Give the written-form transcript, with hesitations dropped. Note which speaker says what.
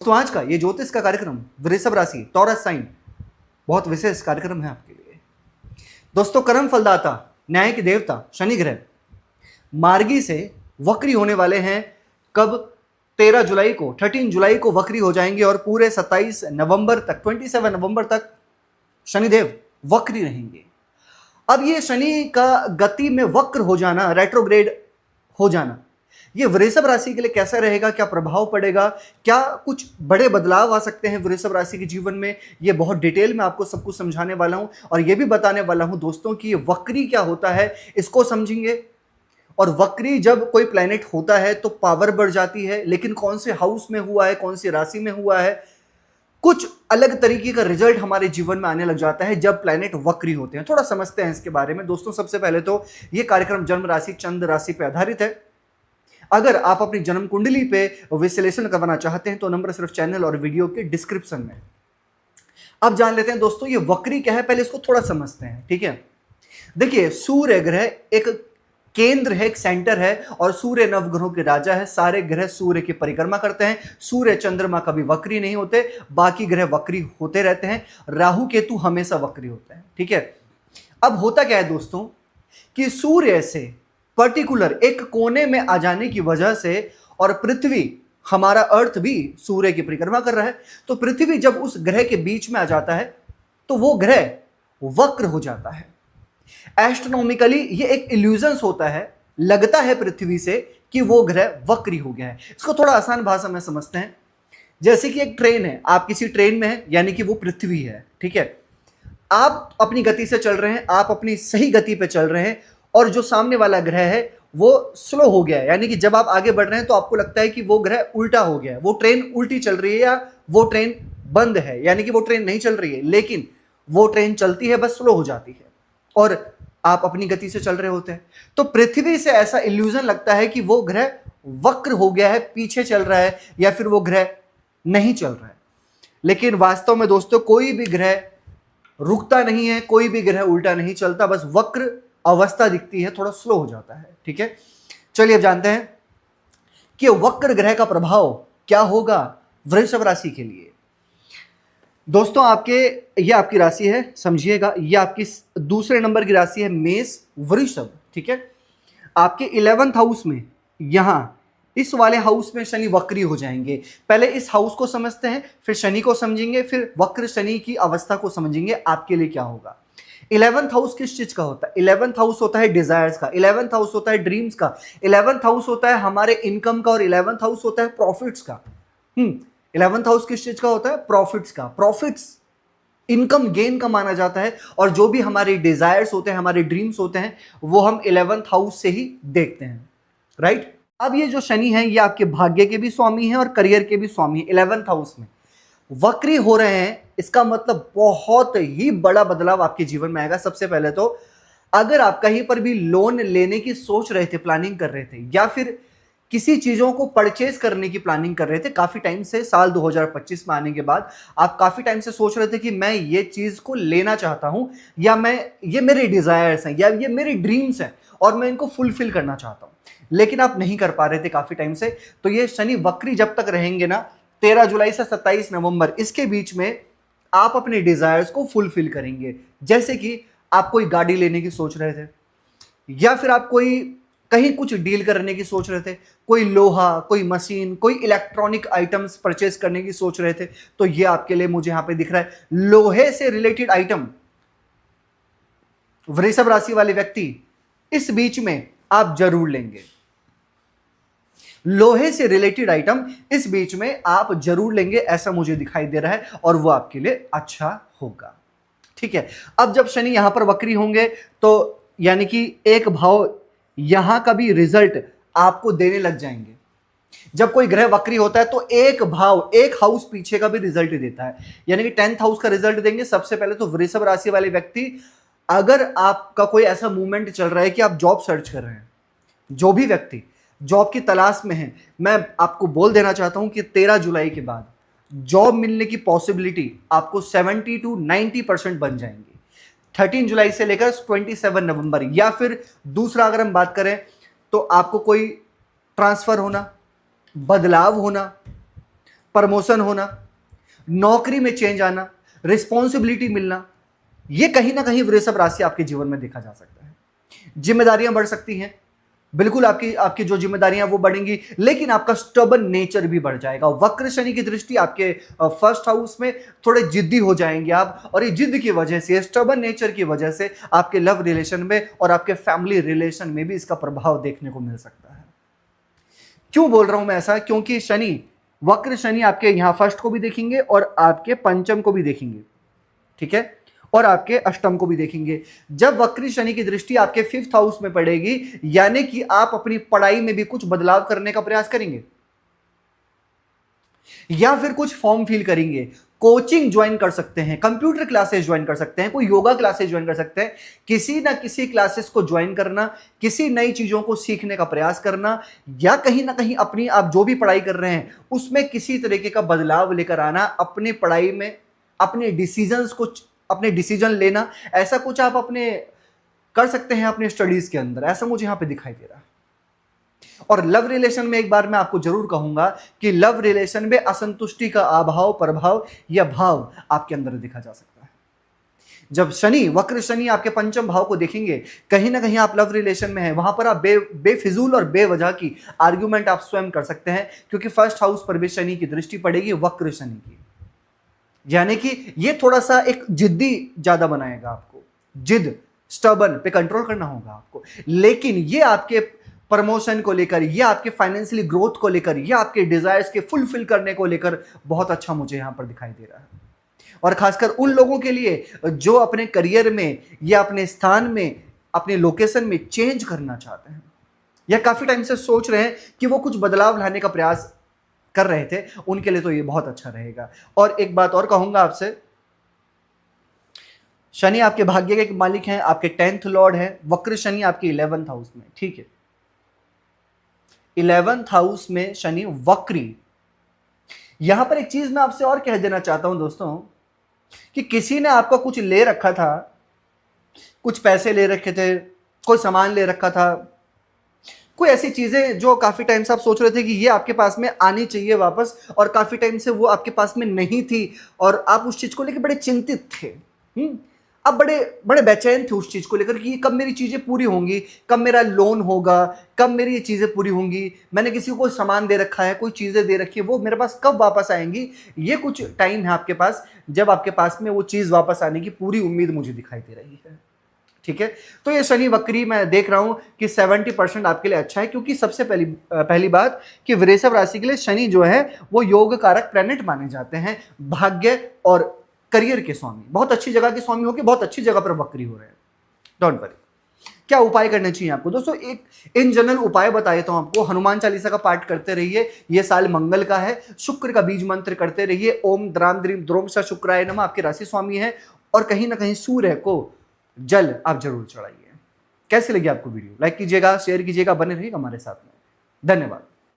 Speaker 1: तो आज का ये ज्योतिष का कार्यक्रम वृषभ राशि टॉरस साइन बहुत विशेष कार्यक्रम है आपके लिए। दोस्तों, कर्म फलदाता न्याय के देवता शनि ग्रह मार्गी से वक्री होने वाले हैं। कब? 13 जुलाई को, 13 जुलाई को वक्री हो जाएंगे और पूरे 27 नवंबर तक, 27 नवंबर तक शनिदेव वक्री रहेंगे। अब ये शनि का गति में वक्र हो जाना, रेट्रोग्रेड हो जाना, ये वृषभ राशि के लिए कैसा रहेगा, क्या प्रभाव पड़ेगा, क्या कुछ बड़े बदलाव आ सकते हैं वृषभ राशि के जीवन में, ये बहुत डिटेल में आपको सब कुछ समझाने वाला हूं। और ये भी बताने वाला हूं दोस्तों कि ये वक्री क्या होता है, इसको समझेंगे। और वक्री जब कोई प्लैनेट होता है तो पावर बढ़ जाती है, लेकिन कौन से हाउस में हुआ है, कौन सी राशि में हुआ है, कुछ अलग तरीके का रिजल्ट हमारे जीवन में आने लग जाता है जब प्लैनेट वक्री होते हैं। थोड़ा समझते हैं इसके बारे में दोस्तों। सबसे पहले तो ये कार्यक्रम जन्म राशि, चंद्र राशि पर आधारित है। अगर आप अपनी जन्म कुंडली पे विश्लेषण करवाना चाहते हैं तो नंबर सिर्फ चैनल और वीडियो के डिस्क्रिप्शन में। अब जान लेते हैं दोस्तों ये वक्री क्या है, पहले इसको थोड़ा समझते हैं, ठीक है। देखिए, सूर्य ग्रह एक केंद्र है, एक सेंटर है, और सूर्य नवग्रहों के राजा है। सारे ग्रह सूर्य की परिक्रमा करते हैं। सूर्य चंद्रमा कभी वक्री नहीं होते, बाकी ग्रह वक्री होते रहते हैं। राहु केतु हमेशा वक्री होते हैं, ठीक है। अब होता क्या है दोस्तों कि सूर्य से पर्टिकुलर एक कोने में आ जाने की वजह से, और पृथ्वी, हमारा अर्थ भी सूर्य की परिक्रमा कर रहा है, तो पृथ्वी जब उस ग्रह के बीच में आ जाता है तो वो ग्रह वक्र हो जाता है। एस्ट्रोनॉमिकली ये एक इल्यूजन्स होता है, लगता है पृथ्वी से कि वो ग्रह वक्री हो गया है। इसको थोड़ा आसान भाषा में समझते हैं। जैसे कि एक ट्रेन है, आप किसी ट्रेन में हैं, यानी कि वो पृथ्वी है, ठीक है। आप अपनी गति से चल रहे हैं, आप अपनी सही गति पे चल रहे हैं, और जो सामने वाला ग्रह है वो स्लो हो गया है, यानी कि जब आप आगे बढ़ रहे हैं तो आपको लगता है कि वो ग्रह उल्टा हो गया है, वो ट्रेन उल्टी चल रही है, या वो ट्रेन बंद है, यानी कि वो ट्रेन नहीं चल रही है, लेकिन वो ट्रेन चलती है, बस स्लो हो जाती है, और आप अपनी गति से चल रहे होते हैं। तो पृथ्वी से ऐसा इल्यूजन लगता है कि वो ग्रह वक्र हो गया है, पीछे चल रहा है, या फिर वो ग्रह नहीं चल रहा है। लेकिन वास्तव में दोस्तों कोई भी ग्रह रुकता नहीं है, कोई भी ग्रह उल्टा नहीं चलता, बस वक्र अवस्था दिखती है, थोड़ा स्लो हो जाता है, ठीक है। चलिए अब जानते हैं कि वक्र ग्रह का प्रभाव क्या होगा वृषभ राशि के लिए। दोस्तों, ये आपकी राशि है, समझिएगा, ये आपकी दूसरे नंबर की राशि है, मेष वृषभ, ठीक है। आपके 11th हाउस में, यहां इस वाले हाउस में शनि वक्री हो जाएंगे। पहले इस हाउस को समझते हैं, फिर शनि को समझेंगे, फिर वक्र शनि की अवस्था को समझेंगे आपके लिए क्या होगा। 11th हाउस किस चीज का होता है? 11th हाउस होता है डिजायर्स का, 11th हाउस होता है ड्रीम्स का, 11th हाउस होता है हमारे इनकम का, और 11th हाउस होता है प्रॉफिट्स का। 11th हाउस किस चीज का होता है? प्रॉफिट्स का। प्रॉफिट्स इनकम गेन का माना जाता है, और जो भी हमारे डिजायर्स होते हैं, हमारे ड्रीम्स होते हैं, वो हम 11th हाउस से ही देखते हैं, राइट। अब ये जो शनि है, ये आपके भाग्य के भी स्वामी हैं और करियर के भी स्वामी हैं। 11th हाउस में वक्री हो रहे हैं, इसका मतलब बहुत ही बड़ा बदलाव आपके जीवन में आएगा। सबसे पहले तो अगर आप कहीं पर भी लोन लेने की सोच रहे थे, प्लानिंग कर रहे थे, या फिर किसी चीजों को परचेज करने की प्लानिंग कर रहे थे काफी टाइम से, साल 2025 में आने के बाद आप काफी टाइम से सोच रहे थे कि मैं ये चीज को लेना चाहता हूं, या ये मेरे डिजायर्स हैं, या ये मेरे ड्रीम्स हैं, और मैं इनको फुलफिल करना चाहता हूं, लेकिन आप नहीं कर पा रहे थे काफी टाइम से। तो ये शनि वक्री जब तक रहेंगे ना, 13 जुलाई से 27 नवंबर, इसके बीच में आप अपने डिजायर्स को फुलफिल करेंगे। जैसे कि आप कोई गाड़ी लेने की सोच रहे थे, या फिर आप कहीं कुछ डील करने की सोच रहे थे, कोई लोहा, कोई मशीन, कोई इलेक्ट्रॉनिक आइटम्स परचेज करने की सोच रहे थे, तो ये आपके लिए मुझे यहां पे दिख रहा है। लोहे से रिलेटेड आइटम वृषभ राशि वाले व्यक्ति इस बीच में आप जरूर लेंगे। लोहे से रिलेटेड आइटम इस बीच में आप जरूर लेंगे, ऐसा मुझे दिखाई दे रहा है, और वो आपके लिए अच्छा होगा, ठीक है। अब जब शनि यहां पर वक्री होंगे तो यानी कि एक भाव यहां का भी रिजल्ट आपको देने लग जाएंगे। जब कोई ग्रह वक्री होता है तो एक भाव, एक हाउस पीछे का भी रिजल्ट देता है, यानी कि 10th हाउस का रिजल्ट देंगे। सबसे पहले तो वृषभ राशि वाले व्यक्ति, अगर आपका कोई ऐसा मूवमेंट चल रहा है कि आप जॉब सर्च कर रहे हैं, जो भी व्यक्ति जॉब की तलाश में है, मैं आपको बोल देना चाहता हूं कि 13 जुलाई के बाद जॉब मिलने की पॉसिबिलिटी आपको 70 to 90% बन जाएंगी। 13 जुलाई से लेकर 27 नवंबर, या फिर दूसरा अगर हम बात करें तो आपको कोई ट्रांसफर होना, बदलाव होना, प्रमोशन होना, नौकरी में चेंज आना, रिस्पॉन्सिबिलिटी मिलना, ये कहीं ना कहीं वृषभ राशि आपके जीवन में देखा जा सकता है। जिम्मेदारियां बढ़ सकती हैं, बिल्कुल आपकी आपकी जो जिम्मेदारियां वो बढ़ेंगी, लेकिन आपका स्टबन नेचर भी बढ़ जाएगा। वक्र शनि की दृष्टि आपके फर्स्ट हाउस में, थोड़े जिद्दी हो जाएंगे आप, और ये जिद की वजह से, स्टबन नेचर की वजह से आपके लव रिलेशन में और आपके फैमिली रिलेशन में भी इसका प्रभाव देखने को मिल सकता है। क्यों बोल रहा हूं मैं ऐसा? क्योंकि शनि, वक्र शनि आपके यहां फर्स्ट को भी देखेंगे और आपके पंचम को भी देखेंगे, ठीक है, और आपके अष्टम को भी देखेंगे। जब वक्री शनि की दृष्टि आपके फिफ्थ हाउस में पड़ेगी, यानी कि आप अपनी पढ़ाई में भी कुछ बदलाव करने का प्रयास करेंगे, या फिर कुछ फॉर्म फिल करेंगे, कोचिंग ज्वाइन कर सकते हैं, कंप्यूटर क्लासेस ज्वाइन कर सकते हैं, कोई योगा क्लासेस ज्वाइन कर सकते हैं। किसी ना किसी क्लासेस को ज्वाइन करना, किसी नई चीजों को सीखने का प्रयास करना, या कहीं ना कहीं अपनी आप जो भी पढ़ाई कर रहे हैं उसमें किसी तरीके का बदलाव लेकर आना, अपनी पढ़ाई में अपने डिसीजन लेना, ऐसा कुछ आप अपने कर सकते हैं अपने स्टडीज के अंदर, ऐसा मुझे यहां पे दिखाई दे रहा है। और लव रिलेशन में एक बार मैं आपको जरूर कहूंगा कि लव रिलेशन में असंतुष्टि का अभाव, प्रभाव या भाव आपके अंदर देखा जा सकता है। जब शनि, वक्र शनि आपके पंचम भाव को देखेंगे, कहीं ना कहीं आप लव रिलेशन में हैं, वहां पर आप बेफिजूल और बेवजह की आर्ग्यूमेंट आप स्वयं कर सकते हैं, क्योंकि फर्स्ट हाउस पर भी शनि की दृष्टि पड़ेगी, वक्र शनि की, यानी कि ये थोड़ा सा एक जिद्दी ज्यादा बनाएगा आपको, जिद, स्टबन पे कंट्रोल करना होगा आपको। लेकिन ये आपके प्रमोशन को लेकर, ये आपके फाइनेंशियली ग्रोथ को लेकर, ये आपके डिजायर्स के फुलफिल करने को लेकर बहुत अच्छा मुझे यहां पर दिखाई दे रहा है। और खासकर उन लोगों के लिए जो अपने करियर में या अपने स्थान में, अपने लोकेशन में चेंज करना चाहते हैं, या काफी टाइम से सोच रहे हैं कि वो कुछ बदलाव लाने का प्रयास कर रहे थे, उनके लिए तो ये बहुत अच्छा रहेगा। और एक बात और कहूंगा आपसे, शनि आपके भाग्य के मालिक हैं, आपके 10th लॉर्ड है, वक्र शनि आपके 11th हाउस में, ठीक है, 11th हाउस में शनि वक्री। यहां पर एक चीज मैं आपसे और कह देना चाहता हूं दोस्तों, कि किसी ने आपका कुछ ले रखा था, कुछ पैसे ले रखे थे, कोई सामान ले रखा था, कोई ऐसी चीजें जो काफी टाइम से आप सोच रहे थे कि ये आपके पास में आनी चाहिए वापस, और काफी टाइम से वो आपके पास में नहीं थी, और आप उस चीज को लेकर बड़े चिंतित थे। आप बड़े बड़े बेचैन थे उस चीज को लेकर कि कब मेरी चीजें पूरी होंगी, कब मेरा लोन होगा, कब मेरी ये चीजें पूरी होंगी, मैंने किसी को सामान दे रखा है, कोई चीजें दे रखी है, वो मेरे पास कब वापस आएंगी। ये कुछ टाइम है आपके पास जब आपके पास में वो चीज वापस आने की पूरी उम्मीद मुझे दिखाई दे रही है, ठीक है। तो ये शनि वक्री मैं देख रहा हूं कि 70% आपके लिए अच्छा है, क्योंकि सबसे पहली बात कि वृषभ राशि के लिए शनि जो है वो योग कारक प्लैनेट माने जाते हैं, भाग्य और करियर के स्वामी, बहुत अच्छी जगह के स्वामी होकर बहुत अच्छी जगह पर वक्री हो रहे हैं। Don't worry. क्या उपाय करने चाहिए आपको दोस्तों? एक इन जनरल उपाय बता देता हूं आपको। हनुमान चालीसा का पाठ करते रहिए, यह साल मंगल का है। शुक्र का बीज मंत्र करते रहिए, ओम द्राम द्रीम द्रोम स शुक्राय नमः, आपके राशि स्वामी है। और कहीं ना कहीं सूर्य को जल आप जरूर चढ़ाइए। कैसी लगी आपको वीडियो? लाइक कीजिएगा, शेयर कीजिएगा, बने रहिएगा हमारे साथ में। धन्यवाद।